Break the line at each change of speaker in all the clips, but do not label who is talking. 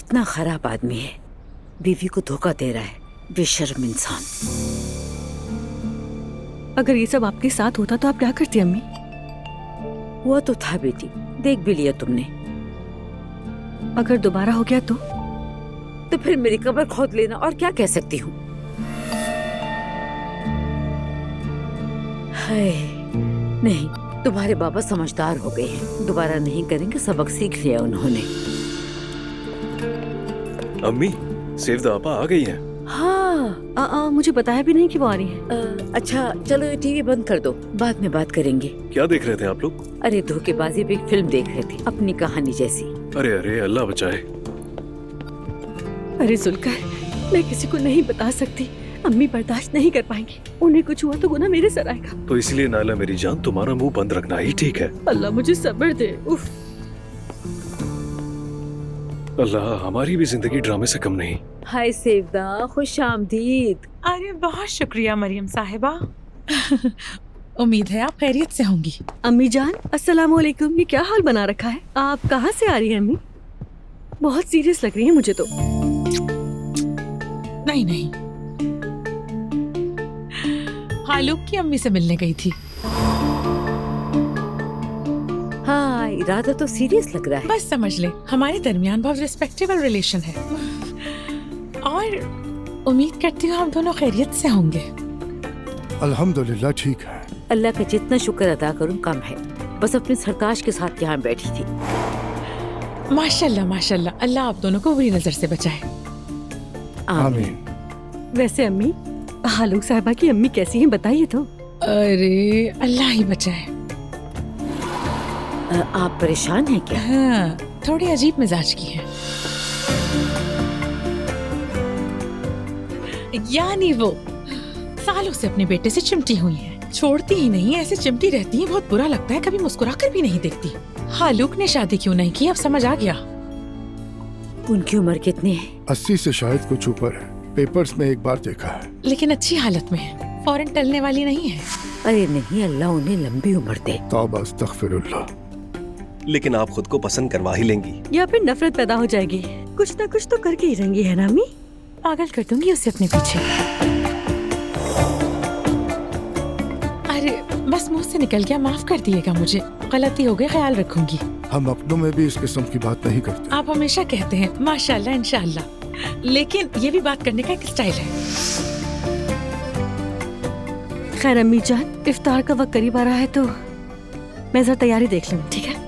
कितना खराब आदमी है, बीवी को धोखा दे रहा है, बेशर्म इंसान।
अगर ये सब आपके साथ होता तो आप क्या करती अम्मी?
हुआ तो था बेटी, देख भी लिया तुमने।
अगर दोबारा हो गया
तो फिर मेरी कब्र खोद लेना, और क्या कह सकती हूँ। हाय, नहीं, तुम्हारे बाबा समझदार हो गए हैं, दोबारा नहीं करेंगे, सबक सीख लिया उन्होंने।
अम्मी, सेवदा आपा आ गई हैं।
हाँ,
मुझे बताया भी नहीं कि वो आ रही है।
अच्छा चलो ये टीवी बंद कर दो, बाद में बात करेंगे।
क्या देख रहे थे आप लोग?
अरे धोखेबाजी पे एक फिल्म देख रहे थे, अपनी कहानी जैसी।
अरे अरे, अल्लाह बचाए।
अरे जुल्कर, मैं किसी को नहीं बता सकती, अम्मी बर्दाश्त नहीं कर पाएंगी। उन्हें कुछ हुआ तो गुनाह मेरे सर आएगा।
तो इसलिए नाला मेरी जान, तुम्हारा मुंह बंद रखना ही ठीक है।
अल्लाह मुझे सब्र दे। उफ।
अल्लाह, हमारी भी जिंदगी ड्रामे से कम नहीं।
हाय सेवदा, खुश आमदीद।
अरे बहुत शुक्रिया मरियम साहिबा। उम्मीद है आप खैरियत से होंगी।
अम्मी जान, अस्सलाम वालेकुम। ये क्या हाल बना रखा है? आप कहाँ से आ रही हैं अम्मी? बहुत सीरियस लग रही है मुझे तो।
नहीं नहीं, हालूक की अम्मी से मिलने गई थी।
हाँ, इरादा तो सीरियस लग रहा है।
बस समझ ले, हमारे दरमियान बहुत रिस्पेक्टेबल रिलेशन है और उम्मीद करती हूँ हम दोनों खैरियत से होंगे।
अल्हम्दुलिल्लाह ठीक है।
अल्लाह का जितना शुक्र अदा करूँ कम है। बस अपने सरताज के साथ यहाँ बैठी थी।
माशाल्लाह माशाल्लाह, अल्लाह आप दोनों को बुरी नजर से बचाए।
आमीन।
वैसे अम्मी, हालूक साहिबा की अम्मी कैसी हैं बताइए तो।
अरे अल्लाह ही बचाए।
आप परेशान हैं क्या?
हाँ, थोड़ी अजीब मिजाज की है। यानी वो सालों से अपने बेटे से चिमटी हुई है, छोड़ती ही नहीं, ऐसे चिमटी रहती है, बहुत बुरा लगता है, कभी मुस्कुराकर भी नहीं देखती। हालूक ने शादी क्यों नहीं की, अब समझ आ गया।
उनकी उम्र कितनी है?
80 से शायद कुछ ऊपर है, पेपर्स में एक बार देखा है।
लेकिन अच्छी हालत में है, फौरन टलने वाली नहीं है।
अरे नहीं, अल्लाह उन्हें लंबी उम्र दे।
तौबा अस्तगफिरुल्लाह।
लेकिन आप खुद को पसंद करवा ही लेंगी।
या फिर नफरत पैदा हो जाएगी। कुछ ना कुछ तो करके ही रहेंगी, है ना अम्मी?
पागल कर दूंगी उसे अपने पीछे। अरे बस मुंह से निकल गया, माफ कर दिएगा मुझे, गलती हो गई, ख्याल रखूंगी।
हम अपनों में भी इस किस्म की बात नहीं करते।
आप हमेशा कहते हैं माशाल्लाह इंशाल्लाह, लेकिन ये भी बात करने का एक स्टाइल है।
खैर अम्मी जान, इफ्तार का वक्त करीब आ रहा है तो मैं जरा तैयारी देख लूँ, ठीक है?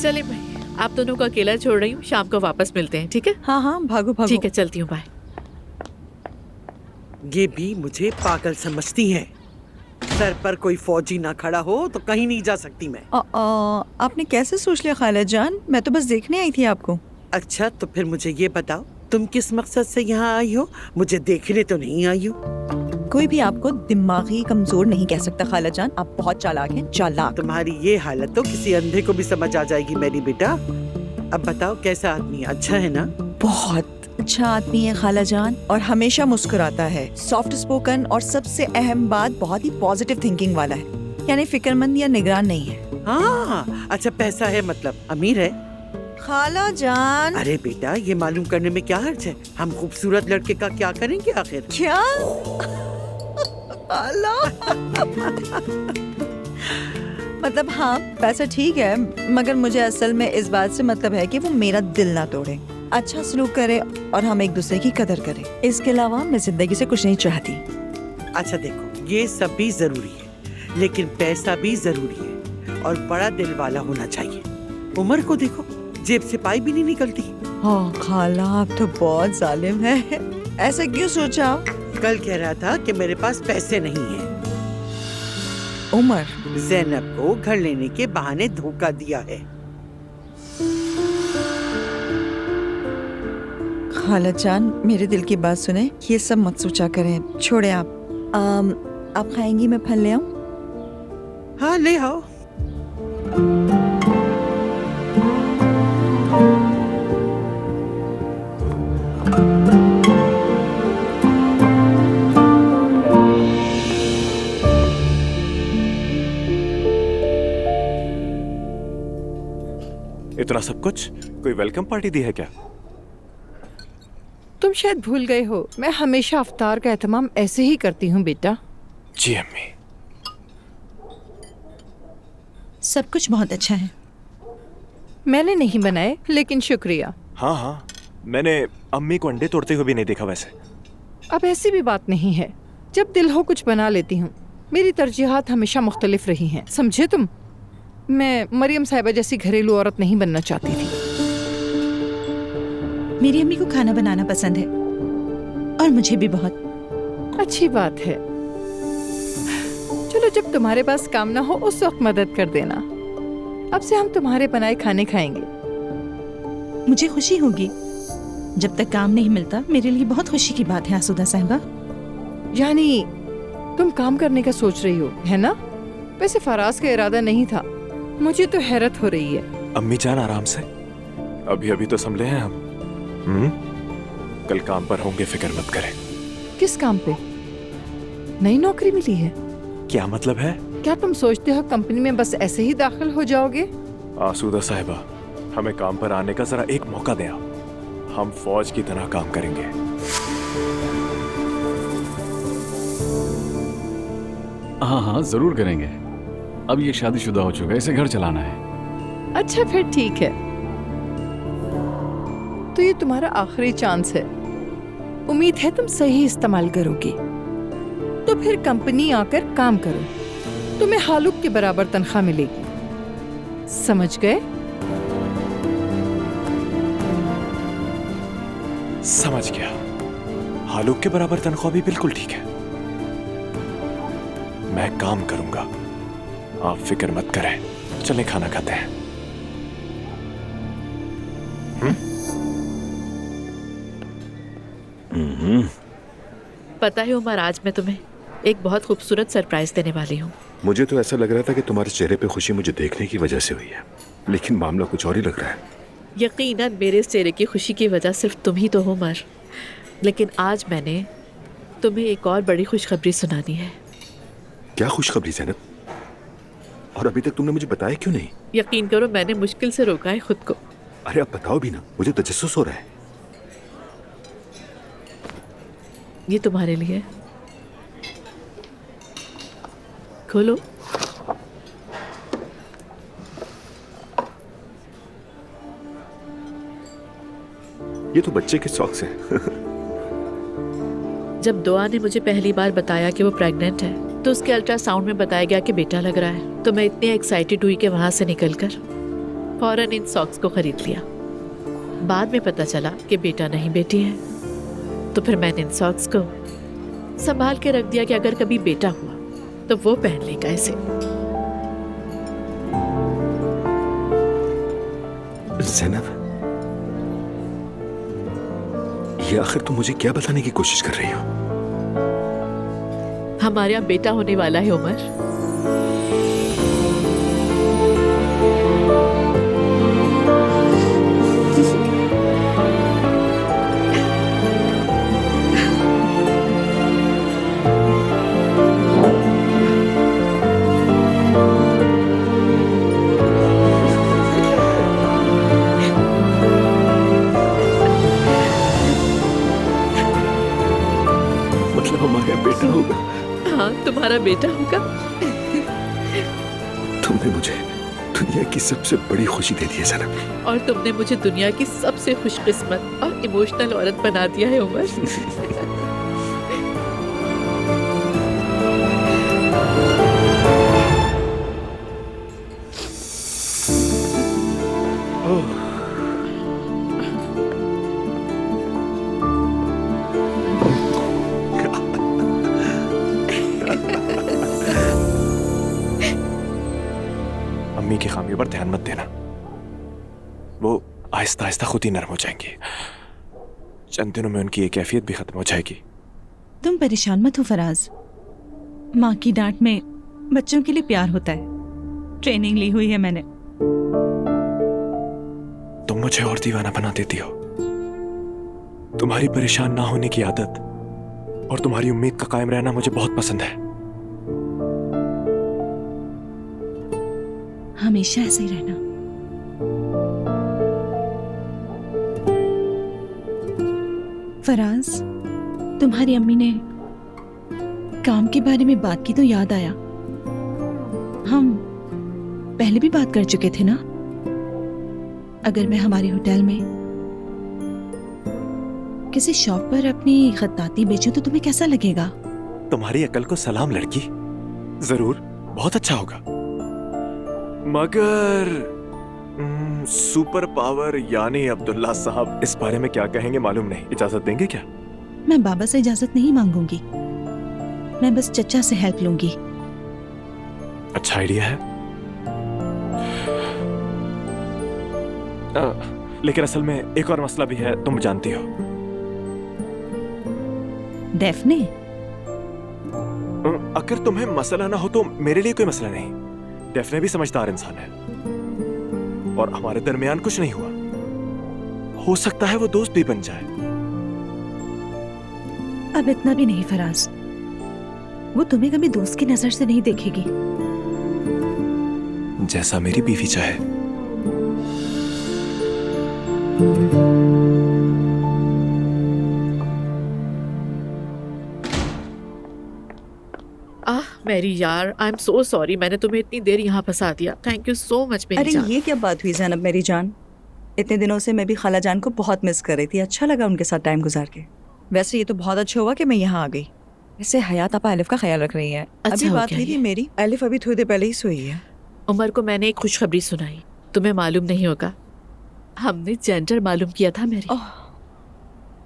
चले भाई, आप दोनों को अकेला छोड़ रही हूँ, शाम को वापस मिलते हैं, ठीक है?
हाँ हाँ, भागो भागो।
ठीक है, चलती हूँ, बाय।
ये भी मुझे पागल समझती हैं। सर पर कोई फौजी ना खड़ा हो तो कहीं नहीं जा सकती मैं।
आपने कैसे सोच लिया खाला जान? मैं तो बस देखने आई थी आपको।
अच्छा तो फिर मुझे ये बताओ, तुम किस मकसद से यहाँ आई हो? मुझे देखने तो नहीं आई हो।
कोई भी आपको दिमागी कमजोर नहीं कह सकता खाला जान, आप बहुत चालाक हैं, चालाक।
तुम्हारी ये हालत तो किसी अंधे को भी समझ आ जाएगी मेरी बेटा। अब बताओ कैसा आदमी है? अच्छा है ना?
बहुत अच्छा आदमी है खाला जान, और हमेशा मुस्कुराता है, सॉफ्ट स्पोकन, और सबसे अहम बात बहुत ही पॉजिटिव थिंकिंग वाला है, यानी फिक्रमंद या निगरान नहीं है।
हाँ, अच्छा पैसा है, मतलब अमीर है?
खाला जान।
अरे बेटा, ये मालूम करने में क्या हर्ज है? हम खूबसूरत लड़के का क्या करेंगे आखिर?
क्या? मतलब हाँ, पैसा ठीक है, मगर मुझे असल में इस बात से मतलब है कि वो मेरा दिल ना तोड़े, अच्छा सलूक करे और हम एक दूसरे की कदर करें। इसके अलावा मैं जिंदगी से कुछ नहीं चाहती।
अच्छा देखो, ये सब भी जरूरी है, लेकिन पैसा भी जरूरी है, और बड़ा दिल वाला होना चाहिए। उम्र को देखो, जेब से पाई भी नहीं निकलती।
हाँ खाला, आप तो बहुत जालिम हैं। ऐसा क्यों सोचा?
कल कह रहा था कि मेरे पास पैसे नहीं है।
उमर
ज़ैनब को घर लेने के बहाने धोखा दिया है।
खाला जान, मेरे दिल की बात सुने, ये सब मत सोचा करें, छोड़े आप खाएंगी मैं फल ले आऊं?
हाँ ले आओ।
इतना सब कुछ? कोई वेलकम पार्टी दी है क्या?
तुम शायद भूल गए हो, मैं हमेशा अफ्तार का एहतमाम ऐसे ही करती हूँ बेटा।
जी अम्मी।
सब कुछ बहुत अच्छा है।
मैंने नहीं बनाए, लेकिन शुक्रिया।
हाँ हाँ, मैंने अम्मी को अंडे तोड़ते हुए भी नहीं देखा वैसे।
अब ऐसी भी बात नहीं है, जब दिल हो कुछ बना लेती हूँ। मेरी तरजीहात हमेशा मुख्तलिफ रही हैं, समझे तुम। मैं मरियम साहिबा जैसी घरेलू औरत नहीं बनना चाहती थी।
मेरी अम्मी को खाना बनाना पसंद है, और मुझे भी बहुत।
अच्छी बात है। चलो, जब तुम्हारे पास काम ना हो उस वक्त मदद कर देना। अब से हम तुम्हारे बनाए खाने खाएंगे।
मुझे खुशी होगी। जब तक काम नहीं मिलता मेरे लिए बहुत खुशी की बात है आसूदा साहिबा।
यानी तुम काम करने का सोच रही हो, है ना? वैसे फराज का इरादा नहीं था। मुझे तो हैरत हो रही है।
अम्मी जान आराम से, अभी अभी तो संभले हैं हम। कल काम पर होंगे, फिक्र मत करें।
किस काम पे? नई नौकरी मिली है?
क्या मतलब है?
क्या तुम सोचते हो कंपनी में बस ऐसे ही दाखिल हो जाओगे?
आसूदा साहिबा, हमें काम पर आने का जरा एक मौका दें आप। हम फौज की तरह काम करेंगे।
हाँ हाँ जरूर करेंगे। अब ये शादीशुदा हो चुका है, इसे घर चलाना है।
अच्छा फिर ठीक है, तो ये तुम्हारा आखिरी चांस है। उम्मीद है तुम सही इस्तेमाल करोगी। तो फिर कंपनी आकर काम करो, तुम्हें हालुक के बराबर तनख्वाह मिलेगी। समझ गए?
समझ गया। हालुक के बराबर तनख्वाह भी बिल्कुल ठीक है। मैं काम करूंगा, आप फिक्र मत करें। चलें खाना खाते हैं।
पता है उमर, आज मैं तुम्हें एक बहुत खूबसूरत सरप्राइज देने वाली हूँ।
मुझे तो ऐसा लग रहा था कि तुम्हारे चेहरे पे खुशी मुझे देखने की वजह से हुई है, लेकिन मामला कुछ और ही लग रहा है।
यकीनन मेरे इस चेहरे की खुशी की वजह सिर्फ तुम ही तो हो उमर, लेकिन आज मैंने तुम्हें एक और बड़ी खुशखबरी सुनानी है।
क्या खुशखबरी ज़ैनब? और अभी तक तुमने मुझे बताया क्यों नहीं?
यकीन करो, मैंने मुश्किल से रोका है खुद को।
अरे अब बताओ भी ना, मुझे तजस्सुस हो रहा है।
ये तुम्हारे लिए, खोलो।
ये तो बच्चे के शौक से।
जब दुआ ने मुझे पहली बार बताया कि वो प्रेग्नेंट है, तो उसके अल्ट्रासाउंड में बताया गया कि बेटा लग रहा है। तो मैं इतनी एक्साइटेड हुई कि वहां से निकलकर फौरन इन सॉक्स को खरीद लिया। बाद में पता चला कि बेटा नहीं बेटी है। तो फिर मैंने इन सॉक्स को संभाल के रख दिया कि अगर कभी बेटा हुआ तो वो पहन लेगा इसे।
ज़ैनब, ये आखिर तुम मुझे क्या बताने की कोशिश कर रही हो?
हमारे यहाँ बेटा होने वाला है उमर।
बेटा होगा?
हाँ, तुम्हारा बेटा होगा।
तुमने मुझे दुनिया की सबसे बड़ी खुशी दे दी है ज़ैनब।
और तुमने मुझे दुनिया की सबसे खुशकिस्मत और इमोशनल औरत बना दिया है उमर।
अम्मी की खामियों पर ध्यान मत देना, वो आहिस्ता आहिस्ता खुद ही नरम हो जाएंगी। चंद दिनों में उनकी ये कैफियत भी खत्म हो जाएगी।
तुम परेशान मत हो फराज। माँ की डांट में बच्चों के लिए प्यार होता है। ट्रेनिंग ली हुई है मैंने।
तुम मुझे और दीवाना बना देती हो। तुम्हारी परेशान ना होने की आदत और तुम्हारी उम्मीद का कायम रहना मुझे बहुत पसंद है।
हमेशा ऐसे ही रहना।
फराज, तुम्हारी अम्मी ने काम के बारे में बात की तो याद आया, हम पहले भी बात कर चुके थे ना। अगर मैं हमारे होटल में किसी शॉप पर अपनी खत्ताती बेचूं तो तुम्हें कैसा लगेगा?
तुम्हारी अकल को सलाम लड़की, जरूर, बहुत अच्छा होगा। मगर सुपर पावर यानी अब्दुल्ला साहब इस बारे में क्या कहेंगे मालूम नहीं। इजाजत देंगे क्या?
मैं बाबा से इजाजत नहीं मांगूंगी, मैं बस चचा से हेल्प लूंगी।
अच्छा आइडिया है। लेकिन असल में एक और मसला भी है, तुम जानती हो।
डेफने,
अगर तुम्हें मसला ना हो तो मेरे लिए कोई मसला नहीं। डेफने भी समझदार इंसान है और हमारे दरमियान कुछ नहीं हुआ। हो सकता है वो दोस्त भी बन जाए।
अब इतना भी नहीं फराज, वो तुम्हें कभी दोस्त की नजर से नहीं देखेगी।
जैसा मेरी बीवी चाहे।
मेरी यार, आई एम सो सॉरी, मैंने तुम्हें इतनी देर यहाँ फंसा दिया। थैंक यू सो मच मेरी
अरे
जान।
ये क्या बात हुई ज़ैनब मेरी जान? इतने दिनों से मैं भी खाला जान को बहुत मिस कर रही थी। अच्छा लगा उनके साथ टाइम गुजार के। वैसे ये तो बहुत अच्छा हुआ कि मैं यहाँ आ गई। वैसे हयात आपा एलिफ का ख्याल रख रही है।
अच्छा
अभी
हो
बात
गया
हुई थी
ये।
मेरी, एलिफ अभी थोड़ी देर पहले ही सोई है।
उमर को मैंने एक खुशखबरी सुनाई, तुम्हें मालूम नहीं होगा। हमने जेंडर मालूम किया था मेरी।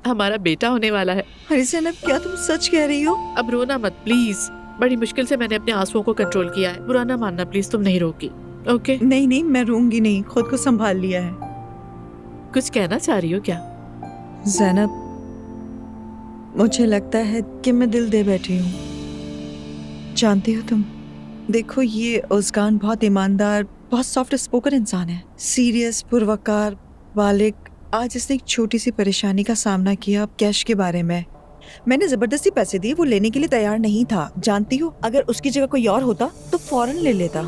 हमारा बेटा होने वाला है।
अरे ज़ैनब, क्या तुम सच कह रही हो?
अब रोना मत प्लीज। बड़ी मुश्किल से मैंने अपने आंसुओं को कंट्रोल किया है। बुरा ना मानना प्लीज, तुम नहीं रोकी। ओके?
नहीं नहीं, मैं रोऊंगी नहीं, खुद को संभाल लिया है।
कुछ कहना चाह रही हो क्या?
ज़ैनब, मुझे लगता है कि मैं दिल दे बैठी हूँ। जानती हो तुम, देखो ये उस्कान बहुत ईमानदार, बहुत सॉफ्ट स्पोकन इंसान है। सीरियस, पुरवकार, बालिग। आज इसने एक छोटी सी परेशानी का सामना किया कैश के बारे में। मैंने जबरदस्ती पैसे दिए, वो लेने के लिए तैयार नहीं था। जानती हो, अगर उसकी जगह कोई और होता तो फौरन ले लेता।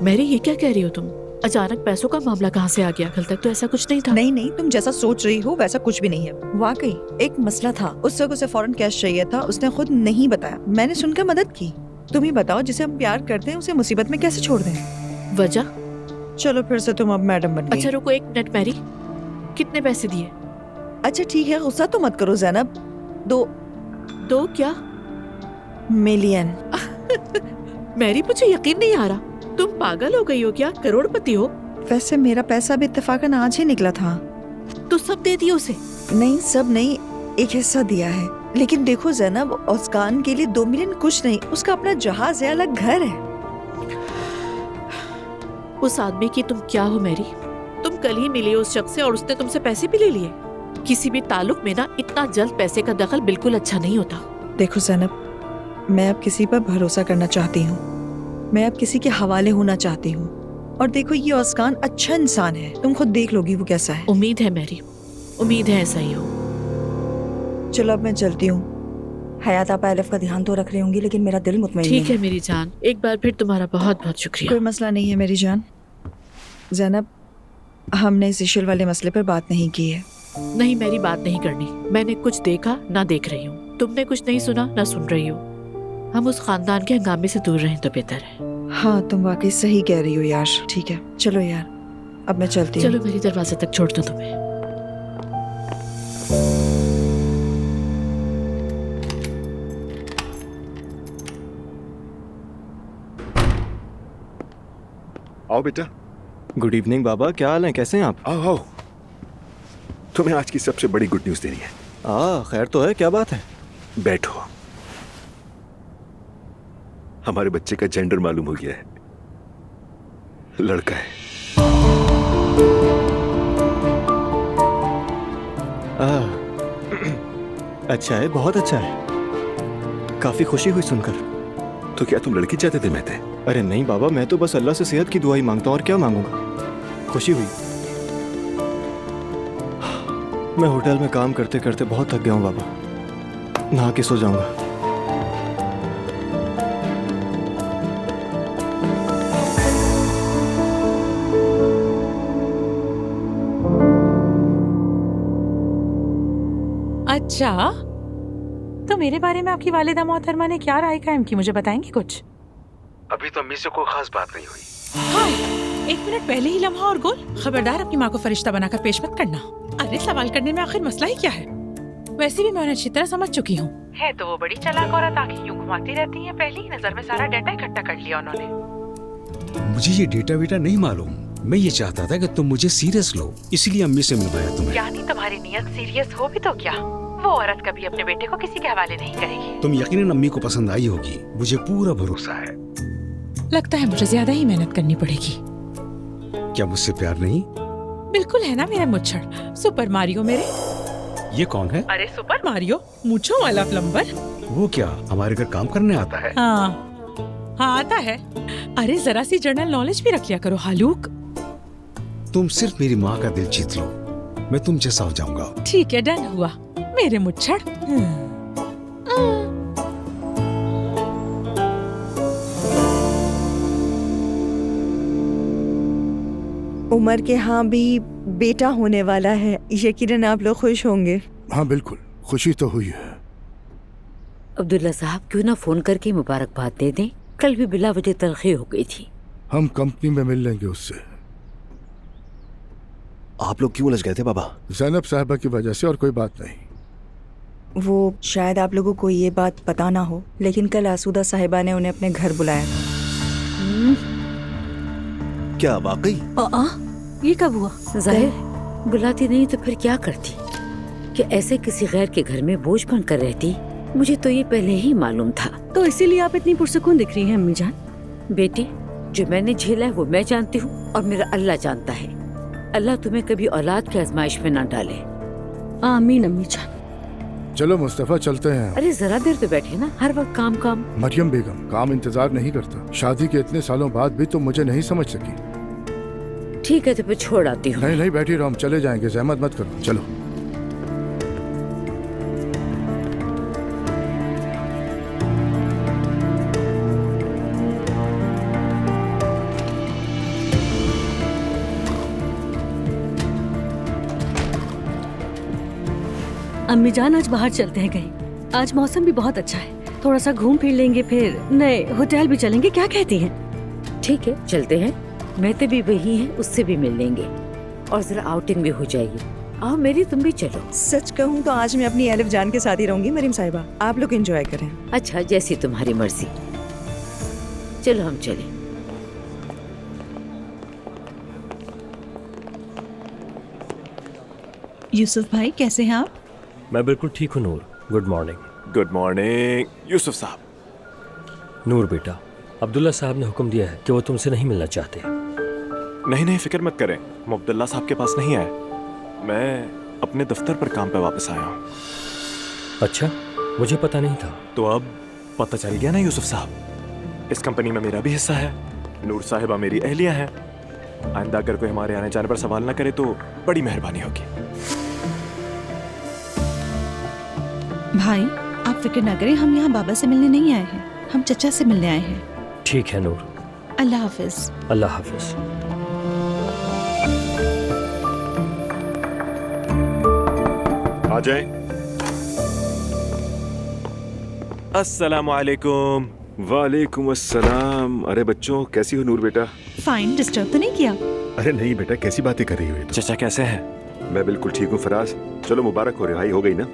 मेरी ये क्या कह रही हो तुम? अचानक पैसों का मामला कहाँ से आ गया? कल तक तो ऐसा कुछ नहीं था।
नहीं नहीं, तुम जैसा सोच रही हो वैसा कुछ भी नहीं है। वाकई एक मसला था, उस वक्त उसे फौरन कैश चाहिए था। उसने खुद नहीं बताया, मैंने सुनकर मदद की। तुम ही बताओ, जिसे हम प्यार करते हैं उसे मुसीबत में कैसे छोड़ दें?
वजह?
चलो फिर से तुम अब मैडम बन गई।
अच्छा रुको एक मिनट मैरी, कितने पैसे दिए?
अच्छा ठीक है, गुस्सा तो मत करो ज़ैनब। दो
क्या?
मिलियन।
मैरी, मुझे यकीन नहीं आ रहा। तुम पागल हो गई हो क्या? करोड़पति हो।
वैसे मेरा पैसा भी इत्तेफाकन आज ही निकला था।
तो सब दे दिए उसे?
नहीं, सब नहीं, एक हिस्सा दिया है। लेकिन देखो ज़ैनब, उस्कान के लिए 2 मिलियन कुछ नहीं, उसका अपना जहाज है, अलग घर है।
उस आदमी की तुम क्या हो मैरी? तुम कल ही मिली उस शख्स से और उसने तुमसे पैसे भी ले लिए। किसी भी ताल्लुक में ना इतना जल्द पैसे का दखल बिल्कुल अच्छा नहीं होता।
देखो ज़ैनब, मैं अब किसी पर भरोसा करना चाहती हूँ, मैं अब किसी के हवाले होना चाहती हूँ। और देखो ये उस्कान अच्छा इंसान है, तुम खुद देख लोगी वो कैसा है।
उम्मीद है मैरी, उम्मीद है ऐसा ही हो।
चलो अब मैं चलती हूँ। हयात आपा एलिफ का ध्यान तो रख रही होंगी, लेकिन मेरा दिल मुतमईन नहीं
ठीक है मेरी जान, एक बार फिर तुम्हारा बहुत बहुत शुक्रिया।
कोई मसला नहीं है मेरी जान। ज़ैनब, हमने इस इशू वाले मसले पर बात नहीं की है।
नहीं, मेरी बात नहीं करनी। मैंने कुछ देखा ना देख रही हूँ, तुमने कुछ नहीं सुना ना सुन रही हो। हम उस खानदान के हंगामे से दूर रहें तो बेहतर है।
हाँ, तुम वाकई सही कह रही हो यार। ठीक है, चलो यार, अब मैं चलती हूँ।
चलो मेरी दरवाजे तक छोड़ दो तुम्हें।
आओ बेटा।
गुड इवनिंग बाबा, क्या हाल है? कैसे हैं आप?
आओ आओ, तुम्हें आज की सबसे बड़ी गुड न्यूज़ देनी है।
खैर तो है, क्या बात है?
बैठो। हमारे बच्चे का जेंडर मालूम हो गया है, लड़का है।
अच्छा है, बहुत अच्छा है। काफी खुशी हुई सुनकर।
तो क्या तुम लड़की चाहते थे मेहते?
अरे नहीं बाबा, मैं तो बस अल्लाह से सेहत की दुआई मांगता हूँ और क्या मांगूंगा। खुशी हुई। मैं होटल में काम करते करते बहुत थक गया हूँ बाबा, नहा के सो जाऊंगा।
अच्छा, तो मेरे बारे में आपकी वालिदा मोहतरमा ने क्या राय कायम की, मुझे बताएंगे कुछ?
अभी तो अम्मी से कोई खास बात नहीं हुई।
हाय, 1 मिनट पहले ही लम्हा और गोल। खबरदार अपनी माँ को फरिश्ता बनाकर पेश मत करना। अरे सवाल करने में आखिर मसला ही क्या है? वैसे भी मैं उन्हें अच्छी तरह समझ चुकी हूँ। है तो वो बड़ी चालाक औरत, आंखें यूं घुमाती रहती हैं। पहली ही नजर में सारा डाटा इकट्ठा कर लिया उन्होंने।
मुझे ये डेटा वेटा नहीं मालूम। मैं ये चाहता था कि तुम मुझे सीरियस लो, इसलिए अम्मी से मिलवाया तुम्हें।
यानी तुम्हारी नीयत सीरियस हो भी तो क्या? वो औरत कभी अपने बेटे को किसी के हवाले नहीं करेगी।
तुम यकीनन अम्मी को पसंद आई होगी, मुझे पूरा भरोसा है।
लगता है मुझे ज्यादा ही मेहनत करनी पड़ेगी।
क्या मुझसे प्यार नहीं?
बिल्कुल है ना मेरे मुच्छड़, सुपर मारियो मेरे।
ये कौन है?
अरे सुपर मारियो, मूंछों वाला प्लम्बर।
वो क्या हमारे घर काम करने आता है?
हाँ आता है। अरे जरा सी जनरल नॉलेज भी रख लिया करो हालूक।
तुम सिर्फ मेरी माँ का दिल जीत लो, मैं तुम जैसा हो जाऊंगा।
ठीक है, डन हुआ मेरे मुच्छड़।
उमर के यहाँ भी बेटा होने वाला है, यकीनन आप लोग खुश होंगे।
हाँ बिल्कुल, खुशी तो हुई है।
अब्दुल्ला साहब क्यों ना फोन करके मुबारकबाद दे दें, कल भी बिला वजह तलखी हो गई थी।
हम कंपनी में मिल लेंगे उससे।
आप लोग क्यों उलझ गए थे बाबा?
ज़ैनब साहिबा की वजह से, और कोई बात नहीं।
वो शायद आप लोगों को ये बात पता ना हो, लेकिन कल आसूदा साहिबा ने उन्हें अपने घर बुलाया था।
क्या वाकई?
ये कब हुआ?
जाहिर बुलाती नहीं तो फिर क्या करती कि ऐसे किसी गैर के घर में बोझ बनकर रहती। मुझे तो ये पहले ही मालूम था।
तो इसीलिए आप इतनी पुरसकून दिख रही हैं अम्मी जान।
बेटी, जो मैंने झेला है वो मैं जानती हूँ और मेरा अल्लाह जानता है। अल्लाह तुम्हें कभी औलाद की आजमाइश में ना डाले।
आमीन अम्मी जान।
चलो मुस्तफा चलते हैं।
अरे जरा देर तो बैठे ना, हर वक्त काम काम।
मरियम बेगम, काम इंतजार नहीं करता। शादी के इतने सालों बाद भी तुम मुझे नहीं समझ सकी।
ठीक है तो फिर छोड़ आती हूँ।
नहीं नहीं बैठी रहो, हम चले जाएंगे, जहमत मत करो, चलो।
अम्मी जान आज बाहर चलते हैं कहीं। आज मौसम भी बहुत अच्छा है, थोड़ा सा घूम फिर लेंगे, फिर नए होटल भी चलेंगे। क्या कहती हैं?
ठीक है चलते हैं। महते भी वही हैं, उससे भी मिल लेंगे और जरा आउटिंग भी हो जाएगी। आओ मेरी, तुम भी चलो।
सच कहूँ तो आज मैं अपनी अलिफ जान के साथ ही रहूंगी मरीम साहिबा, आप लोग एंजॉय करें।
अच्छा, जैसी तुम्हारी मर्जी। चलो हम चले।
यूसुफ भाई कैसे हैं आप?
मैं बिल्कुल ठीक हूँ Noor. Good morning.
Good morning Yusuf साहब।
नूर बेटा, अब्दुल्ला साहब ने हुक्म दिया है कि वो तुमसे नहीं मिलना चाहते।
नहीं नहीं फिक्र मत करें, वो अब्दुल्ला साहब के पास नहीं आए। मैं अपने दफ्तर पर काम पे वापस आया हूँ।
अच्छा, मुझे पता नहीं था।
तो अब पता चल गया ना यूसुफ साहब, इस कंपनी में मेरा भी हिस्सा है। नूर साहिबा मेरी अहलिया है। आइंदा अगर कोई हमारे आने जाने पर सवाल ना करे तो बड़ी मेहरबानी होगी।
भाई आप फिक्र ना करें, हम यहाँ बाबा से मिलने नहीं आए हैं, हम चचा से मिलने आए हैं।
ठीक है नूर।
अल्लाह हाफिज।
अल्लाह हाफिज।
आ जाए।
अस्सलाम वालेकुम।
वालेकुम अस्सलाम। अरे बच्चों, कैसी हो नूर बेटा?
फाइन, डिस्टर्ब तो नहीं किया?
अरे नहीं बेटा, कैसी बातें कर रही हो?
चचा कैसे हैं?
मैं बिल्कुल ठीक हूँ फराज। चलो मुबारक हो, रिहाई हो गई ना?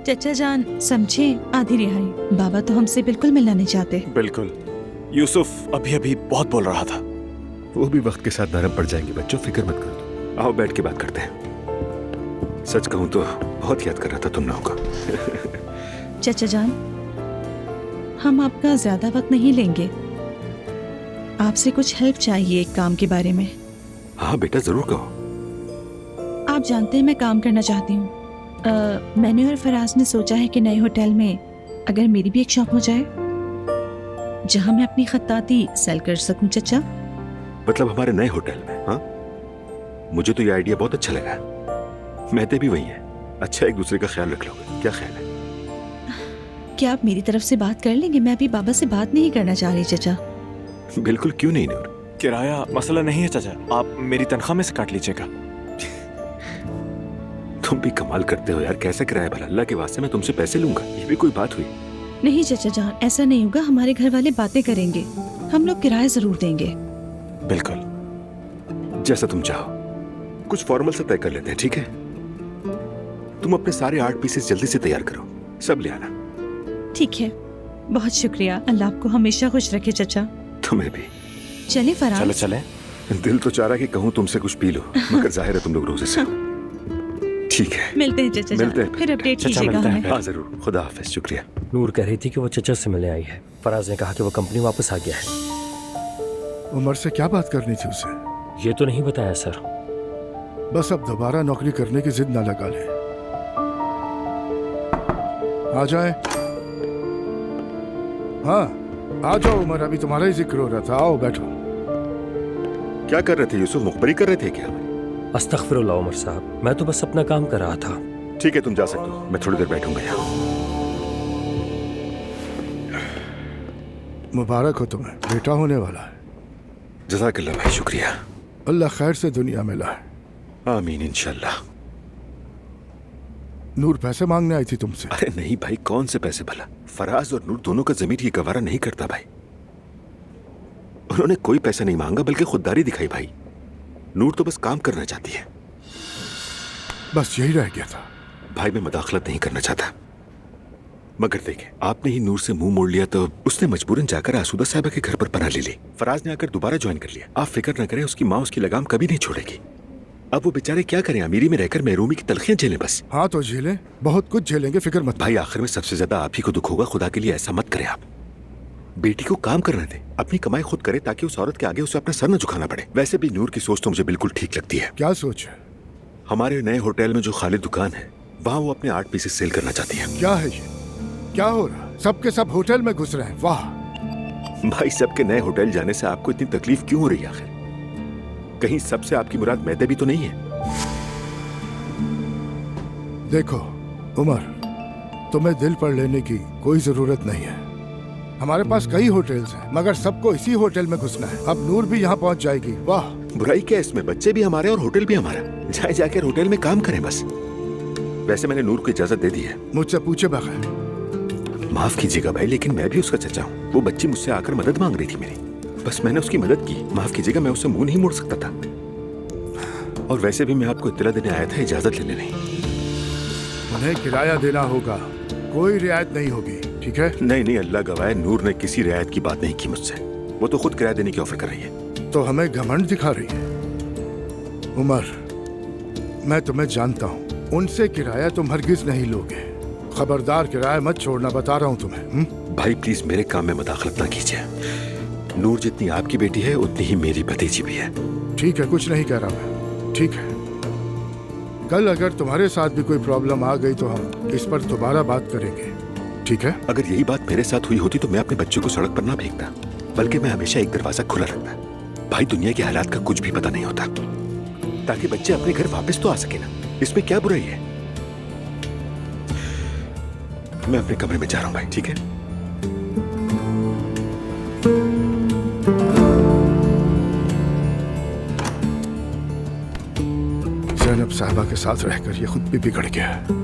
चचा जान समझे, आधी रिहाई। बाबा तो हमसे बिल्कुल मिलना नहीं चाहते।
बिल्कुल। यूसुफ अभी अभी बहुत बोल रहा था।
वो भी वक्त के साथ नरम पड़ जाएंगे बच्चों, फिक्र मत करो। आओ बैठ के बात करते हैं। सच कहूँ तो बहुत याद कर रहा था तुम लोगों का।
चचा जान, हम आपका ज्यादा वक्त नहीं लेंगे। आपसे कुछ हेल्प चाहिए एक काम के बारे में।
हाँ बेटा, जरूर कहो।
आप जानते हैं मैं काम करना चाहती हूँ। मैंने और फराज ने सोचा है कि नए होटल में अगर मेरी भी एक शॉप हो जाए जहाँ मैं अपनी खत्ताती सेल कर सकूं। चचा
मतलब हमारे नए होटल में? हाँ, मुझे तो ये आइडिया बहुत अच्छा लगा। महते भी वही है। अच्छा, एक दूसरे का ख्याल रख लोगे, क्या ख्याल है?
क्या आप मेरी तरफ से बात कर लेंगे? मैं अभी बाबा से बात नहीं करना चाह रही चचा।
बिल्कुल, क्यों नहीं नूर।
किराया मसला नहीं है चाचा, आप मेरी तनख्वाह में से काट लीजिएगा।
तुम भी कमाल करते हो यार, कैसा किराया भला? अल्लाह के वास्ते मैं तुमसे पैसे लूंगा, ये भी कोई बात हुई?
नहीं चाचा जान, ऐसा नहीं होगा। हमारे घर वाले बातें करेंगे, हम लोग किराया जरूर देंगे।
बिल्कुल, जैसा तुम चाहो। कुछ फॉर्मल से तय कर लेते हैं, ठीक है? तुम अपने सारे आर्ट पीसेस जल्दी से तैयार करो, सब ले आना।
ठीक है, बहुत शुक्रिया। अल्लाह आपको हमेशा खुश रखे चाचा।
तुम्हें भी।
चले फराज।
चलो चले।
दिल तो चाह रहा कि कहूँ तुमसे कुछ पी लो, मगर जाहिर है तुम लोग रोजे से हो। ठीक है,
मिलते हैं चाचा
मिलते
जान,
हैं।
फिर अपडेट कीजिएगा हमें।
हाँ जरूर, खुदा हाफिज, शुक्रिया।
नूर कह रही थी कि वो चचा से मिलने आई है। फराज ने कहा कि वो कंपनी वापस आ गया है।
उमर से क्या बात करनी थी उसे?
ये तो नहीं बताया सर।
बस अब दोबारा नौकरी करने की जिद ना लगा ले। आ जाए। हाँ आ जाओ उमर, अभी तुम्हारा ही जिक्र हो रहा था। आओ बैठो।
क्या कर रहे थे यूसुफ, मुखबरी कर रहे थे क्या?
अस्तगफिरुल्लाह उमर साहब, मैं तो बस अपना काम कर रहा था।
ठीक है, तुम जा सकते हो, मैं थोड़ी देर बैठूंगा यहाँ।
मुबारक हो तुम्हें, बेटा होने वाला है।
जज़ाकल्लाह भाई, शुक्रिया।
अल्लाह खैर से दुनिया में लाए।
आमीन इंशाल्लाह।
नूर पैसे मांगने आई थी तुमसे?
अरे नहीं भाई, कौन से पैसे भला? फराज और नूर दोनों का ज़मीर ये गवारा नहीं करता भाई। उन्होंने कोई पैसा नहीं मांगा, बल्कि खुददारी दिखाई भाई। नूर तो बस काम करना चाहती है।
बस यही रह गया था
भाई, मैं मदाखलत नहीं करना चाहता, मगर देखें, आपने ही नूर से मुंह मोड़ लिया तो उसने मजबूरन जाकर आसूदा साहिबा के घर पर पनाह ले ली। फराज ने आकर दोबारा ज्वाइन कर लिया। आप फिक्र न करें, उसकी माँ उसकी लगाम कभी नहीं छोड़ेगी। अब वो बेचारे क्या करें, अमीरी में रहकर महरूमी की तलखियां झेलें बस।
हाँ तो झेलें, बहुत कुछ झेलेंगे, फिक्र मत।
भाई आखिर में सबसे ज्यादा आप ही को दुख होगा। खुदा के लिए ऐसा मत करें आप। बेटी को काम करने दें, अपनी कमाई खुद करे, ताकि उस औरत के आगे उसे अपना सर न झुकाना पड़े। वैसे भी नूर की सोच तो मुझे बिल्कुल ठीक लगती है।
क्या सोच है?
हमारे नए होटल में जो खाली दुकान है, वहाँ वो अपने आर्ट पीसेस सेल करना चाहती है।
क्या है ये? क्या हो रहा? सबके सब होटल में घुस रहे हैं। वाह
भाई, सबके नए होटल जाने से आपको इतनी तकलीफ क्यों हो रही है आखिर? कहीं सबसे आपकी मुराद मैदे भी तो नहीं है?
देखो उमर, तुम्हें दिल पर लेने की कोई जरूरत नहीं है। हमारे पास कई होटल्स हैं, मगर सबको इसी होटल में घुसना है। अब नूर भी यहाँ पहुँच जाएगी। वाह,
बुराई क्या इसमें? बच्चे भी हमारे और होटल भी हमारा। जाए जाकर होटल में काम करें बस। वैसे मैंने नूर को इजाजत दे दी है।
मुझसे पूछे बगैर।
माफ कीजिएगा भाई, लेकिन मैं भी उसका चचा हूँ। वो बच्ची मुझसे आकर मदद मांग रही थी मेरी, बस मैंने उसकी मदद की। माफ कीजिएगा, मैं उससे मुंह नहीं मोड़ सकता था। और वैसे भी मैं आपको इत्तला देने आया था, इजाजत लेने नहीं।
उन्हें किराया देना होगा, कोई रियायत नहीं होगी, ठीक है?
नहीं नहीं, अल्लाह गवाह, नूर ने किसी रियायत की बात नहीं की मुझसे। वो तो खुद किराया देने की ऑफर कर रही है।
तो हमें घमंड दिखा रही है। उमर, मैं तुम्हें जानता हूँ, उनसे किराया तुम हरगिज नहीं लोगे। खबरदार, किराया मत छोड़ना, बता रहा हूँ तुम्हें।
भाई प्लीज मेरे काम में मदाखलत ना कीजिए। नूर जितनी आपकी बेटी है, उतनी ही मेरी भतीजी भी है।
ठीक है, कुछ नहीं कह रहा मैं, ठीक है। कल अगर तुम्हारे साथ भी कोई प्रॉब्लम आ गई तो हम इस पर दोबारा बात करेंगे, ठीक है?
अगर यही बात मेरे साथ हुई होती तो मैं अपने बच्चों को सड़क पर ना फेंकता, बल्कि मैं हमेशा एक दरवाजा खुला रखता। भाई, दुनिया के हालात का कुछ भी पता नहीं होता, ताकि बच्चे अपने घर वापस तो आ सके ना। इसमें क्या बुराई है? मैं अपने कमरे में जा रहा हूं भाई, ठीक है?
ज़ैनब साहिबा के साथ रहकर ये खुद भी बिगड़ गया है।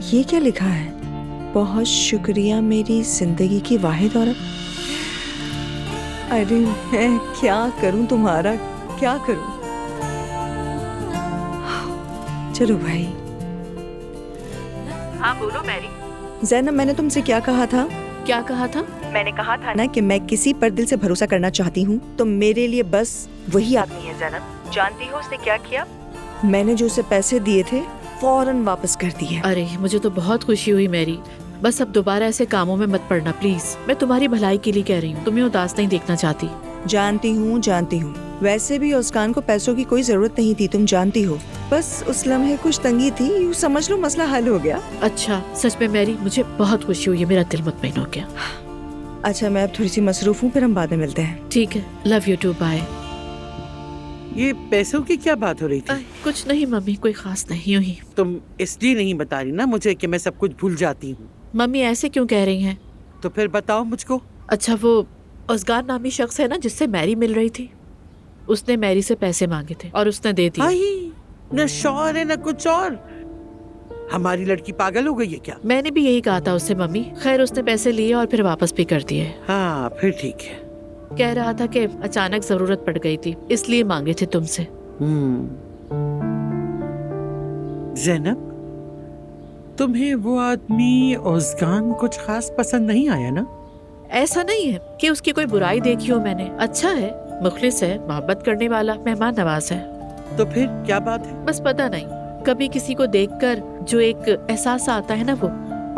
ये क्या लिखा है? बहुत शुक्रिया मेरी जिंदगी की वाहिद औरत। अरे मैं क्या करूं तुम्हारा, क्या करूं? चलो भाई।
हाँ बोलो मैरी।
ज़ैनब, मैंने तुमसे क्या कहा था?
क्या कहा था?
मैंने कहा था ना कि मैं किसी पर दिल से भरोसा करना चाहती हूँ, तो मेरे लिए बस वही आदमी है ज़ैनब। जानती हो उसने क्या किया? मैंने जो उसे पैसे दिए थे फौरन वापस कर दिए।
अरे मुझे तो बहुत खुशी हुई मैरी। बस अब दोबारा ऐसे कामों में मत पड़ना प्लीज। मैं तुम्हारी भलाई के लिए कह रही हूँ, तुम्हें उदास नहीं देखना चाहती।
जानती हूँ, जानती हूँ। वैसे भी उस्कान को पैसों की कोई जरूरत नहीं थी, तुम जानती हो। बस उस लम्हे कुछ तंगी थी, यूँ समझ लो मसला हल हो गया।
अच्छा, सच में मैरी मुझे बहुत खुशी हुई है, मेरा दिल मुतमईन हो गया।
अच्छा, मैं अब थोड़ी सी मसरूफ हूँ, फिर हम बाद में मिलते हैं।
ठीक है, लव यू टू, बाय।
ये पैसों की क्या बात हो रही थी?
कुछ नहीं मम्मी, कोई खास नहीं हुई।
तुम इसलिए नहीं बता रही ना मुझे कि मैं सब कुछ भूल जाती हूँ।
मम्मी ऐसे क्यों कह रही हैं?
तो फिर बताओ मुझको।
अच्छा, वो उसगार नामी शख्स है ना जिससे मैरी मिल रही थी, उसने मैरी से पैसे मांगे थे और उसने दे दिए।
न शौहर है न कुछ और। हमारी लड़की पागल हो गई है क्या?
मैंने भी यही कहा था उससे मम्मी। खैर उसने पैसे लिए और फिर वापस भी कर दिए।
हाँ फिर ठीक है।
कह रहा था कि अचानक जरूरत पड़ गई थी इसलिए मांगे थे तुमसे।
ज़ैनब, तुम्हें वो आदमी ओज़गान कुछ खास पसंद नहीं आया ना?
ऐसा नहीं है कि उसकी कोई बुराई देखी हो मैंने। अच्छा है, मुखलिस है, मोहब्बत करने वाला, मेहमान नवाज है।
तो फिर क्या बात है?
बस पता नहीं, कभी किसी को देखकर जो एक एहसास आता है ना वो,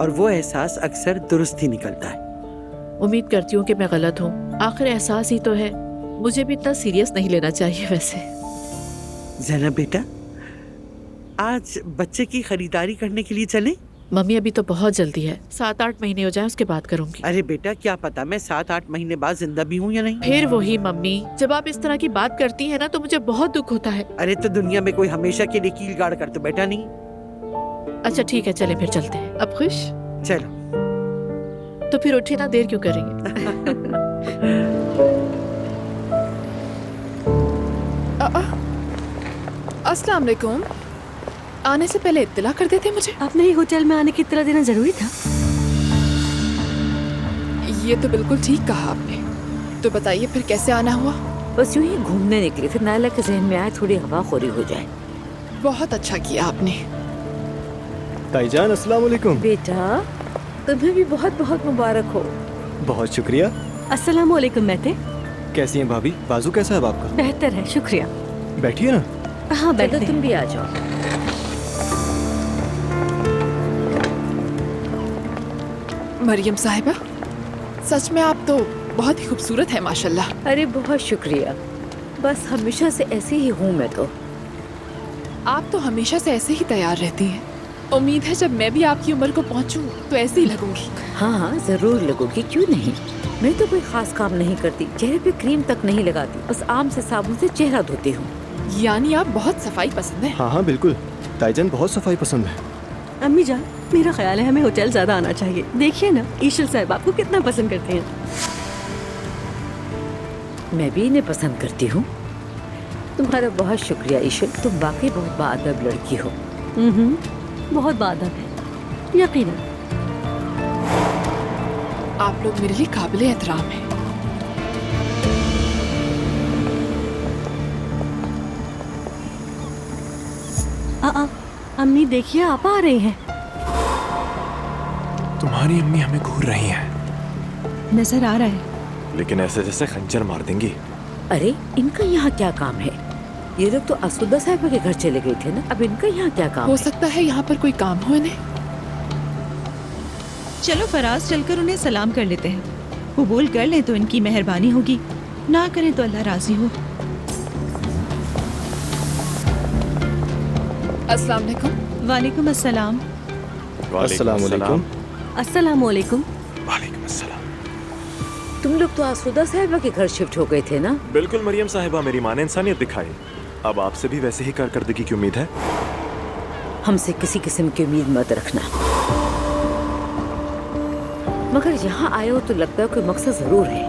और वो एहसास अक्सर दुरुस्त ही निकलता है।
उम्मीद करती हूँ कि मैं गलत हूँ। आखिर एहसास ही तो है, मुझे भी इतना सीरियस नहीं लेना चाहिए वैसे।
ज़ैनब बेटा, आज बच्चे की खरीदारी करने के लिए चलें?
मम्मी अभी तो बहुत जल्दी है, 7-8 महीने हो जाए उसके बाद करूंगी।
अरे बेटा, क्या पता मैं 7-8 महीने बाद जिंदा भी हूँ या नहीं।
फिर वही मम्मी, जब आप इस तरह की बात करती हैं ना तो मुझे बहुत दुख होता है।
अरे तो दुनिया में कोई हमेशा के लिए कील गाड़ कर तो बैठा नहीं।
अच्छा ठीक है, चले फिर चलते हैं। अब खुश?
चलो।
तो फिर उठे ना, देर क्यों करेंगे?
अस्सलाम वालेकुम। आने से पहले इत्तला कर देते मुझे।
आपने ही होटल में आने की इत्तला देना जरूरी था।
ये तो बिल्कुल ठीक कहा आपने। तो बताइए फिर कैसे आना हुआ?
बस यूं ही घूमने निकले थे, नायला के जहन में आया थोड़ी हवाखोरी हो जाए।
बहुत अच्छा किया आपने।
ताईजान अस्सलाम वालेकुम।
बेटा तुम्हें भी बहुत बहुत मुबारक हो।
बहुत शुक्रिया।
अस्सलाम वालेकुम महते।
कैसी हैं भाभी? बाजू कैसा है आपका?
बेहतर है, शुक्रिया।
बैठिए ना।
हाँ बैठो,
तुम भी आ जाओ।
मरियम साहिबा, सच में आप तो बहुत ही खूबसूरत है माशाल्लाह।
अरे बहुत शुक्रिया, बस हमेशा से ऐसे ही हूँ मैं तो।
आप तो हमेशा से ऐसे ही तैयार रहती हैं। उम्मीद है जब मैं भी आपकी उम्र को पहुँचूं तो ऐसे ही लगूंगी।
हाँ हाँ जरूर लगोगी, क्यों नहीं। मैं तो कोई खास काम नहीं करती, चेहरे पे क्रीम तक नहीं लगाती, बस आम से साबुन से चेहरा धोती हूँ।
यानी आप बहुत सफाई पसंद है?
हाँ हाँ बिल्कुल, ताईजान बहुत सफाई पसंद है।
अम्मी जान, मेरा ख्याल है हमें होटल ज्यादा आना चाहिए। देखिए ना ईशल साहब आपको कितना पसंद करते हैं।
मैं भी इन्हें पसंद करती हूँ। तुम्हारा बहुत शुक्रिया ईशल, तुम वाकई बहुत बाअदब लड़की हो।
बहुत बाअदब है, यकीनन।
आप लोग मेरे लिए काबिल एहतराम हैं।
अम्मी देखिए आप आ रही हैं।
तुम्हारी अम्मी हमें घूर रही हैं।
नजर आ रहा है,
लेकिन ऐसे जैसे खंजर मार देंगी।
अरे इनका यहाँ क्या काम है? ये लोग तो असुदा साहिबा के घर चले गए थे ना, अब इनका यहाँ क्या काम
हो
है?
सकता है यहाँ पर कोई काम हो इन्हें।
चलो फराज चलकर उन्हें सलाम कर लेते हैं। कबूल कर लें तो इनकी मेहरबानी होगी, ना करें तो अल्लाह राजी हो।
अस्सलाम वालेकुम।
वालेकुम अस्सलाम।
अस्सलाम वालेकुम।
अस्सलाम वालेकुम।
वालेकुम अस्सलाम।
तुम लोग तो असुदा साहिबा के घर शिफ्ट हो गए थे ना?
बिल्कुल मरियम साहिबा, मेरी माँ ने इंसानियत दिखाई। अब आपसे भी वैसे ही कारकर्दगी की उम्मीद है।
हमसे किसी किस्म की उम्मीद मत रखना, मगर यहाँ आए हो तो लगता है कोई मकसद जरूर है।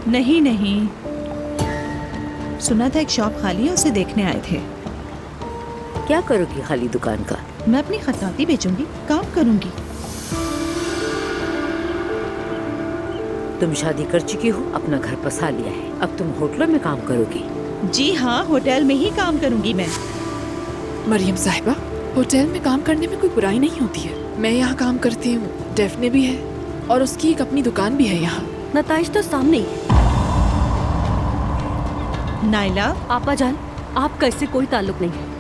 नहीं नहीं, सुना था एक शॉप खाली है, उसे देखने आए थे।
क्या करोगी खाली दुकान का?
मैं अपनी खतौती बेचूंगी, काम करूंगी।
तुम शादी कर चुकी हो, अपना घर बसा लिया है, अब तुम होटलों में काम करोगी?
जी हाँ, होटल में ही काम करूंगी मैं।
मरियम साहिबा, होटल में काम करने में कोई बुराई नहीं होती है। मैं यहाँ काम करती हूँ, डेफने भी है और उसकी एक अपनी दुकान भी है यहाँ।
नताइज तो सामने ही है।
नाइला,
आपा जान, आपका इससे कोई ताल्लुक नहीं है।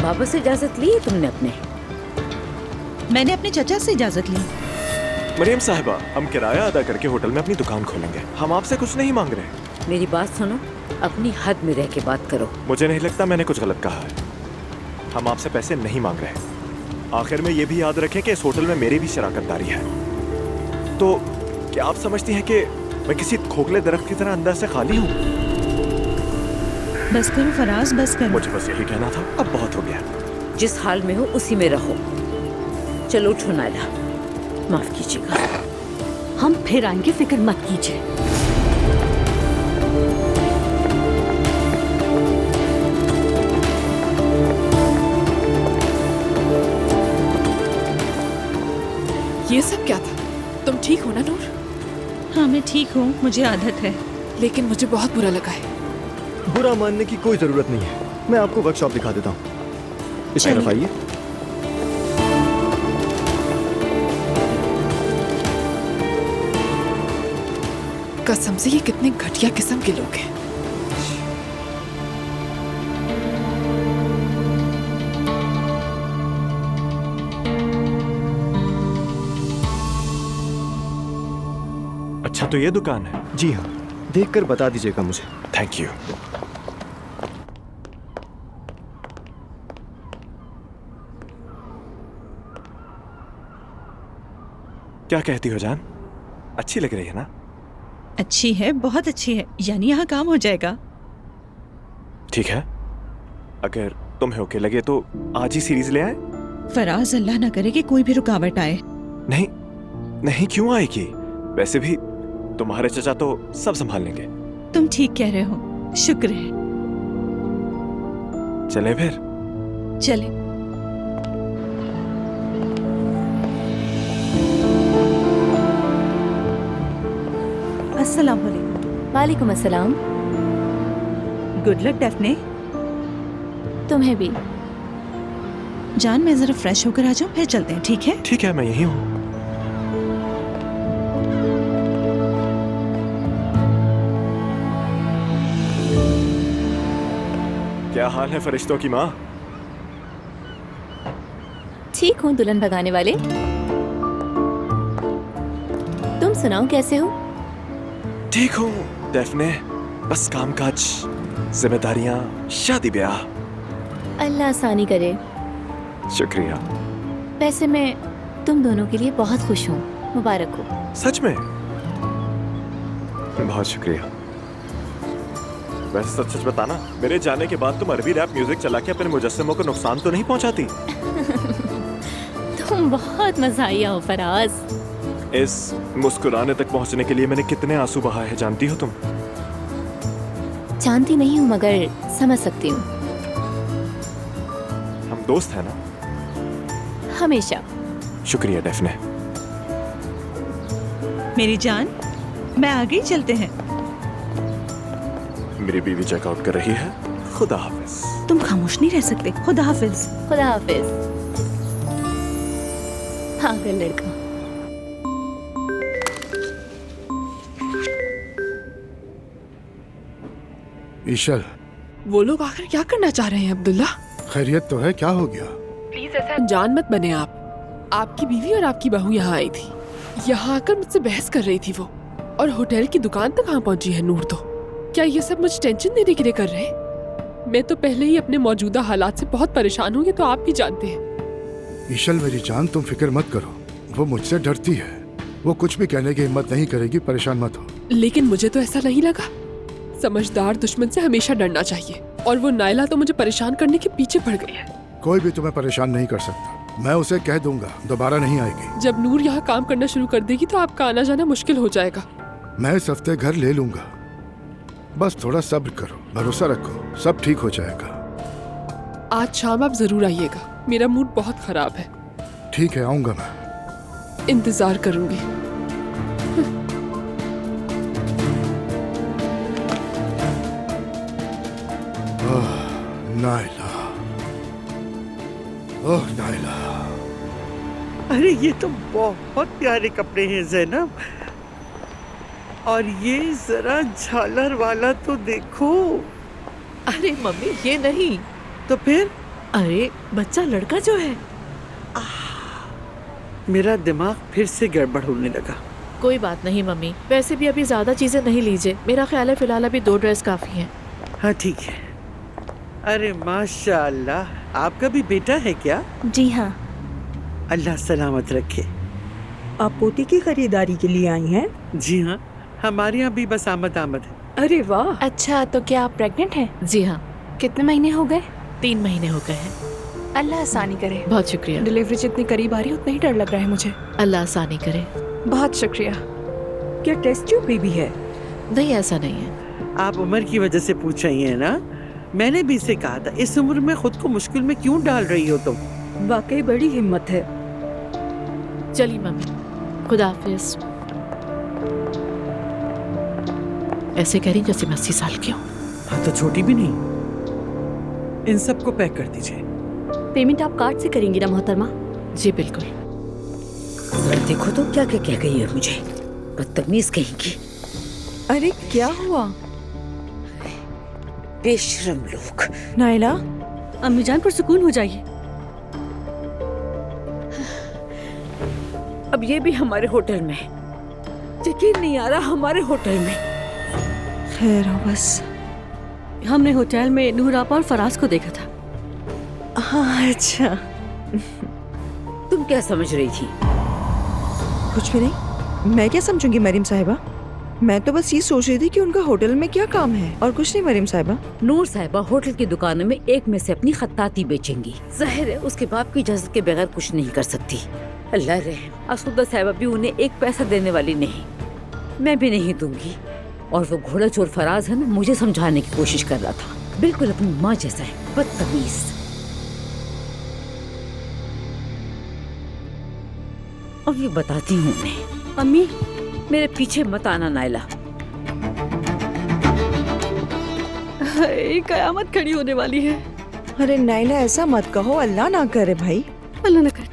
बाबा से इजाजत ली है तुमने अपने?
मैंने अपने चचा से इजाजत ली।
मरियम साहिबा, हम किराया अदा करके होटल में अपनी दुकान खोलेंगे। हम आपसे कुछ नहीं मांग रहे।
मेरी बात सुनो, अपनी हद में रह के बात करो।
मुझे नहीं लगता मैंने कुछ गलत कहा है। हम आपसे पैसे नहीं मांग रहे। आखिर में ये भी याद रखें कि इस होटल में मेरी भी शराकत दारी है। तो क्या आप समझती हैं कि मैं किसी खोखले दरख्त की तरह अंदर से खाली हूँ?
बस करो फराज, बस करो।
मुझे बस यही कहना था, अब बहुत हो गया।
जिस हाल में हो उसी में रहो। चलो उठो नायला, माफ कीजिएगा।
हम फिर आएंगे, फिक्र मत कीजिए।
ये सब क्या था? तुम ठीक हो ना नूर?
हाँ मैं ठीक हूँ, मुझे आदत है।
लेकिन मुझे बहुत बुरा लगा है।
बुरा मानने की कोई जरूरत नहीं है, मैं आपको वर्कशॉप दिखा देता हूँ। इस तरफ आइए।
कसम से ये कितने घटिया किस्म के लोग हैं।
अच्छा तो ये दुकान है?
जी हाँ, देखकर बता दीजिएगा मुझे।
Thank you. क्या कहती हो जान, अच्छी लग रही है ना?
अच्छी है, बहुत अच्छी है। यानी यहाँ काम हो जाएगा।
ठीक है, अगर तुम्हें ओके लगे तो आज ही सीरीज ले आए।
फराज, अल्लाह ना करे कि कोई भी रुकावट आए।
नहीं नहीं, क्यों आएगी? वैसे भी तुम्हारे चचा तो सब संभाल लेंगे।
तुम ठीक कह रहे हो, शुक्र है।
चलें फिर?
चले। अस्सलाम वालेकुम।
वालेकुम अस्सलाम।
Good luck डेफने।
तुम्हें भी।
जान, मैं जरा फ्रेश होकर आ जाऊं, फिर चलते हैं, ठीक है?
ठीक है, मैं यहीं हूँ। क्या हाल है फरिश्तों की माँ?
ठीक हूँ दुल्हन भगाने वाले। तुम सुनाओ, कैसे हो?
ठीक हूँ डेफने, बस कामकाज, जिम्मेदारियाँ, शादी ब्याह।
अल्लाह आसानी करे।
शुक्रिया।
वैसे मैं तुम दोनों के लिए बहुत खुश हूँ, मुबारक हो।
सच में? बहुत शुक्रिया। वैसे सच सच बताना, मेरे जाने के बाद तुम अरबी रैप म्यूजिक चला के अपने मुजस्समों को नुकसान तो नहीं पहुंचाती?
तुम बहुत मज़ाहिया हो फराज।
इस मुस्कुराने तक पहुंचने के लिए मैंने कितने आंसू बहाए हैं जानती हो तुम?
जानती नहीं हूँ मगर समझ सकती हूँ।
हम दोस्त हैं ना?
हमेशा।
शुक्रिया डेफने।
मेरी जान, मैं आ गई, चलते हैं।
मेरी बीवी चेकआउट कर रही है। खुदा हाफिज।
तुम खामोश नहीं रह सकते। खुदा हाफिज।
खुदा हाफिज। पागल लड़का।
ईशल,
वो लोग आखिर क्या करना चाह रहे हैं अब्दुल्ला?
खैरियत तो है, क्या हो गया?
प्लीज ऐसा अनजान मत बने आप। आपकी बीवी और आपकी बहू यहाँ आई थी। यहाँ आकर मुझसे बहस कर रही थी वो। और होटल की दुकान तक कहाँ पहुँची है नूर तो। क्या ये सब मुझे टेंशन देने के लिए कर रहे हैं? मैं तो पहले ही अपने मौजूदा हालात से बहुत परेशान हूँ, ये तो आप भी जानते हैं।
ईशल मेरी जान, तुम फिक्र मत करो, वो मुझसे डरती है। वो कुछ भी कहने की हिम्मत नहीं करेगी, परेशान मत हो।
लेकिन मुझे तो ऐसा नहीं लगा। समझदार दुश्मन से हमेशा डरना चाहिए। और वो नायला तो मुझे परेशान करने के पीछे पड़ गई है।
कोई भी तुम्हें परेशान नहीं कर सकता। मैं उसे कह दूंगा, दोबारा नहीं आएगी।
जब नूर यहाँ काम करना शुरू कर देगी तो आपका आना जाना मुश्किल हो जाएगा।
मैं इस हफ्ते घर ले लूंगा, बस थोड़ा सब्र करो, भरोसा रखो, सब ठीक हो जाएगा।
आज शाम आप जरूर आइएगा, मेरा मूड बहुत खराब है।
ठीक है, आऊंगा मैं।
इंतजार करूंगी।
नायला, ओह नायला।
अरे ये तो बहुत प्यारे कपड़े हैं ज़ैनब। और ये जरा झालर वाला तो देखो।
अरे मम्मी, ये नहीं
तो फिर?
अरे बच्चा लड़का जो है।
मेरा दिमाग फिर से गड़बड़ होने लगा।
कोई बात नहीं मम्मी, वैसे भी अभी ज्यादा चीजें नहीं लीजिए। मेरा ख्याल है फिलहाल अभी 2 ड्रेस काफी हैं।
हाँ ठीक है। अरे माशाअल्लाह, आपका भी बेटा है क्या?
जी हाँ।
अल्लाह सलामत रखे।
आप पोती की खरीदारी के लिए आई हैं?
जी हाँ, हमारे यहाँ भी बस आमद है।
अरे वाह।
अच्छा, तो क्या आप प्रेग्नेंट हैं?
जी हाँ,
कितने महीने हो गए?
3 महीने हो गए हैं।
अल्लाह आसानी करे।
बहुत शुक्रिया।
डिलीवरी जितनी करीब आ रही है उतना ही डर लग रहा है मुझे।
अल्लाह आसानी करे।
बहुत शुक्रिया।
क्या टेस्ट ट्यूब बेबी है?
नहीं, ऐसा नहीं है।
आप उम्र की वजह से पूछ रही हैं ना? मैंने भी इसे कहा था, इस उम्र में खुद को मुश्किल में क्यों डाल रही हो तुम?
वाकई बड़ी हिम्मत है।
चलिए मम्मी, खुदा हाफिज। ऐसे कह रही जैसे मैं 80 साल की हूँ।
हाँ तो छोटी भी नहीं। इन सबको पैक कर दीजिए।
पेमेंट आप कार्ड से करेंगी ना मोहतरमा?
जी बिल्कुल।
जरा देखो तो क्या क्या कह गई है मुझे, बदतमीज कहीं की।
अरे क्या हुआ?
बेशरम लोग।
नायला, अम्मी जान पर सुकून हो जाइए।
अब ये भी हमारे होटल में, यकीन नहीं आ रहा, हमारे होटल में।
खैर हो बस।
हमने होटल में नूर आपा और फराज को देखा था।
हाँ अच्छा।
तुम क्या समझ रही थी?
कुछ भी नहीं। मैं क्या समझूंगी मरीम साहिबा? मैं तो बस ये सोच रही थी कि उनका होटल में क्या काम है, और कुछ नहीं मरीम साहिबा।
नूर साहिबा होटल की दुकानों में एक में से अपनी खत्ताती बेचेंगी। जाहिर है उसके बाप की इजाजत के बगैर कुछ नहीं कर सकती। अल्लाह रहम, आसूदा साहिबा भी उन्हें एक पैसा देने वाली नहीं, मैं भी नहीं दूंगी। और वो घोड़ा चोर फराज है ना, मुझे समझाने की कोशिश कर रहा था, बिल्कुल अपनी माँ जैसा है, बदतमीज। अब ये बताती हूँ उन्हें।
अम्मी,
मेरे पीछे मत आना नायला।
कयामत खड़ी होने वाली है।
अरे नायला ऐसा मत कहो, अल्लाह ना करे भाई।
अल्लाह ना करे।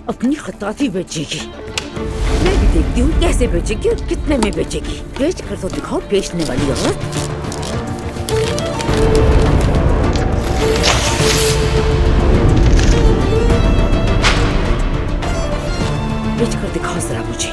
अपनी खत्ताती बेचेगी, मैं भी देखती हूँ कैसे बेचेगी और कितने में बेचेगी। बेच कर तो दिखाओ, बेचने वाली औरत। बेच कर दिखाओ जरा मुझे।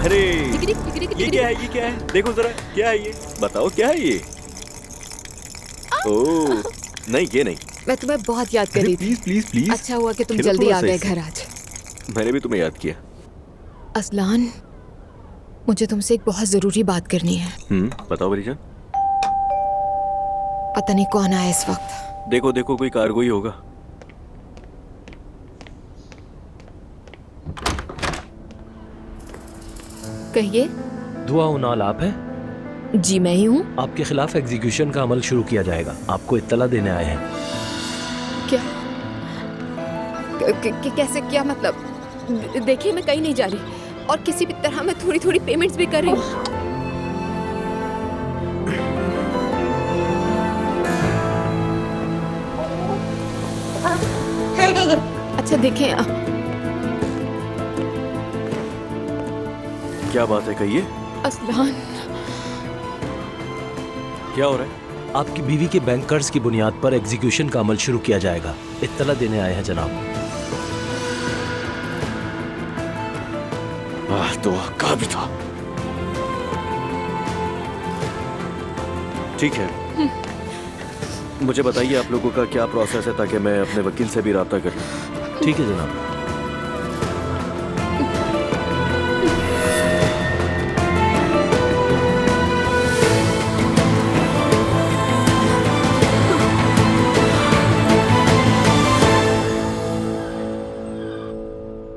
अरे ये क्या है? देखो जरा, क्या है ये? बताओ क्या है ये? ओह नहीं, ये नहीं।
मैं तुम्हें बहुत याद कर रही थी।
Please please please.
अच्छा हुआ कि तुम
खेलो
जल्दी
थोड़ा
आ
सा
गए
इसे।
घर आज।
मैंने भी तुम्हें याद किया।
असलान, मुझे तुमसे एक बहुत जरूरी बात करनी है।
बताओ मेरी जान।
पता नहीं कौन आया इस वक्त।
देखो देखो, कोई कार्गो ही होगा।
कहिए।
दुआ उनाल आप हैं?
जी मैं ही हूँ।
आपके खिलाफ एग्जीक्यूशन का अमल शुरू किया जाएगा, आपको इत्तला देने आए हैं।
क्या? कैसे? क्या मतलब? देखिए मैं कहीं नहीं जा रही और किसी भी तरह मैं थोड़ी थोड़ी पेमेंट्स भी कर रही हूँ। अच्छा देखें।
क्या बात है, कहिए।
असलान,
क्या हो रहा है?
आपकी बीवी के बैंक कर्ज की बुनियाद पर एग्जीक्यूशन का अमल शुरू किया जाएगा, इत्तला देने आए हैं जनाब।
तो कहा भी था। ठीक है, मुझे बताइए आप लोगों का क्या प्रोसेस है, ताकि मैं अपने वकील से भी राब्ता कर लूं।
ठीक है जनाब।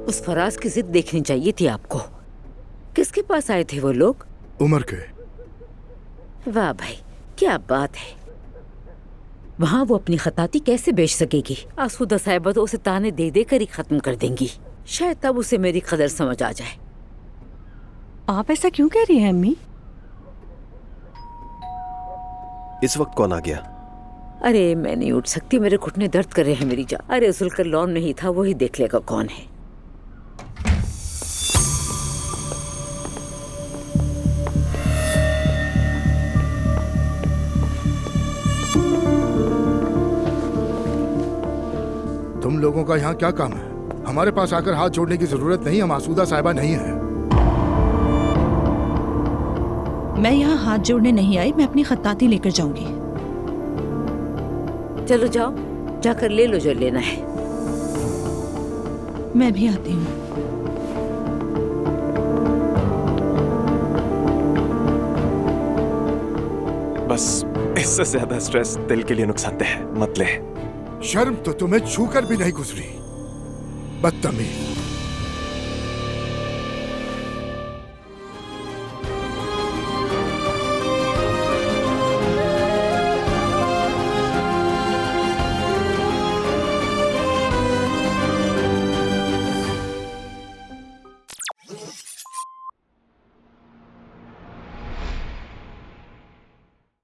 उस फराज की जिद देखनी चाहिए थी आपको। किसके पास आए थे वो लोग?
उमर के।
वाह भाई, क्या बात है। वहाँ वो अपनी खताती कैसे बेच सकेगी? आसूदा साहिबा तो उसे ताने दे दे कर ही खत्म कर देंगी। शायद तब उसे मेरी कदर समझ आ जाए।
आप ऐसा क्यों कह रही हैं अम्मी?
इस वक्त कौन आ गया?
अरे मैं नहीं उठ सकती, मेरे घुटने दर्द कर रहे हैं मेरी जान। अरे जुल्कर लॉन नहीं था, वही देख लेगा कौन है।
तुम लोगों का यहाँ क्या काम है? हमारे पास आकर हाथ जोड़ने की जरूरत नहीं, हम आसूदा साहिबा नहीं है।
मैं यहाँ हाथ जोड़ने नहीं आई, मैं अपनी खत्ताती लेकर जाऊंगी।
चलो जाओ, जाकर ले लो जो लेना है।
मैं भी आती हूँ।
बस इससे ज्यादा स्ट्रेस दिल के लिए नुकसानदेह है, मत ले।
शर्म तो तुम्हें छूकर भी नहीं गुजरी, बदतमीज।